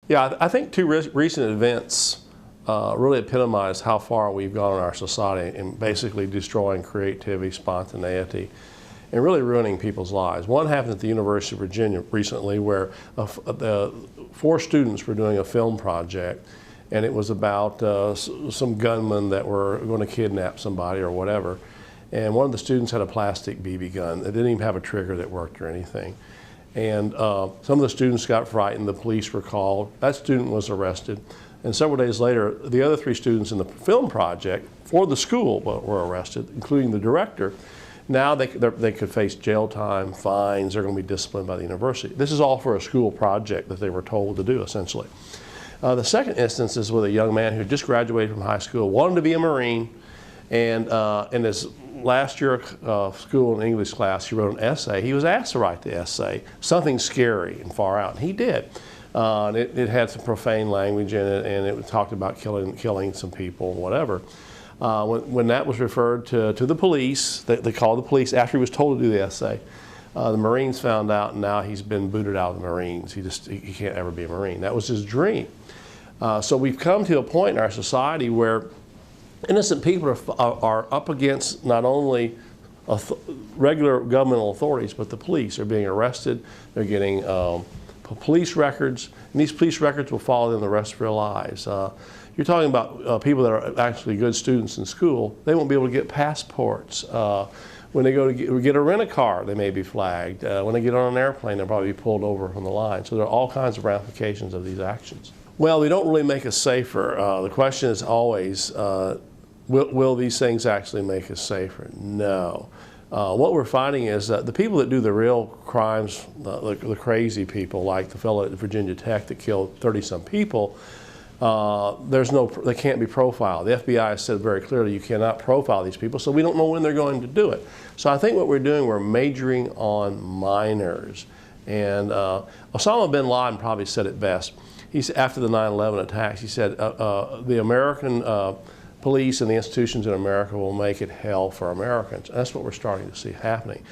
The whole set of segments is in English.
Yeah, I think two recent events really epitomize how far we've gone in our society in basically destroying creativity, spontaneity, and really ruining people's lives. One happened at the University of Virginia recently where 4 students were doing a film project, and it was about some gunmen that were going to kidnap somebody or whatever. And one of the students had a plastic BB gun. It didn't even have a trigger that worked or anything. And some of the students got frightened. The police were called. That student was arrested. And several days later, the other 3 students in the film project for the school were arrested, including the director. Now they could face jail time, fines. They're going to be disciplined by the university. This is all for a school project that they were told to do, essentially. The second instance is with a young man who just graduated from high school, wanted to be a Marine, and in his last year of school in English class, he wrote an essay. He was asked to write the essay, something scary and far out, and he did. It had some profane language in it, and it talked about killing some people and whatever. When that was referred to the police, they called the police after he was told to do the essay. The Marines found out, and now he's been booted out of the Marines. He can't ever be a Marine. That was his dream. So we've come to a point in our society where innocent people are up against not only regular governmental authorities, but the police. They're being arrested. They're getting police records, and these police records will follow them the rest of their lives. You're talking about people that are actually good students in school. They won't be able to get passports. When they go to get a rent-a-car, they may be flagged. When they get on an airplane, they'll probably be pulled over from the line. So there are all kinds of ramifications of these actions. Well, they don't really make us safer. The question is always, will these things actually make us safer? No. What we're finding is that the people that do the real crimes, the crazy people, like the fellow at Virginia Tech that killed 30-some people, they can't be profiled. The FBI has said very clearly you cannot profile these people, so we don't know when they're going to do it. So I think what we're doing, we're majoring on minors. And Osama bin Laden probably said it best. After the 9/11 attacks, he said, the American police and the institutions in America will make it hell for Americans. And that's what we're starting to see happening.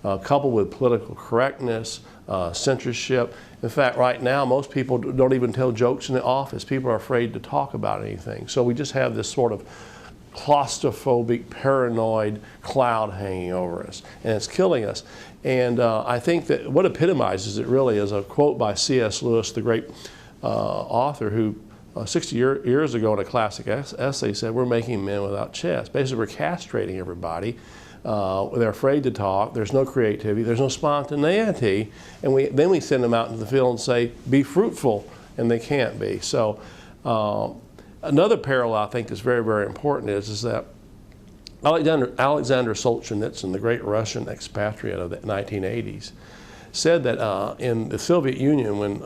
Coupled with political correctness, censorship. In fact, right now, most people don't even tell jokes in the office. People are afraid to talk about anything. So we just have this sort of claustrophobic, paranoid cloud hanging over us, and it's killing us. And I think that what epitomizes it really is a quote by C.S. Lewis, the great author, who 60 years ago in a classic essay said, we're making men without chests. Basically, we're castrating everybody. They're afraid to talk. There's no creativity. There's no spontaneity. And then we send them out into the field and say, be fruitful, and they can't be. So another parallel I think that's very, very important is that Alexander Solzhenitsyn, the great Russian expatriate of the 1980s, said that in the Soviet Union, when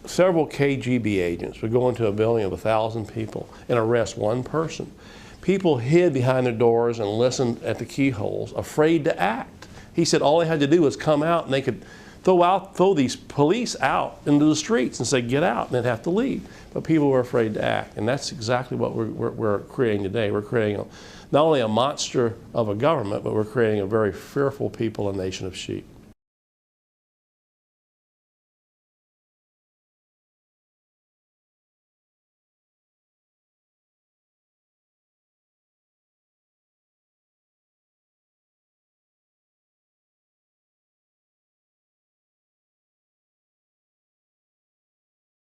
several KGB agents would go into a building of 1,000 people and arrest one person, people hid behind their doors and listened at the keyholes, afraid to act. He said all they had to do was come out, and they could throw these police out into the streets and say, get out, and they'd have to leave. But people were afraid to act, and that's exactly what we're creating today. We're creating not only a monster of a government, but we're creating a very fearful people, a nation of sheep.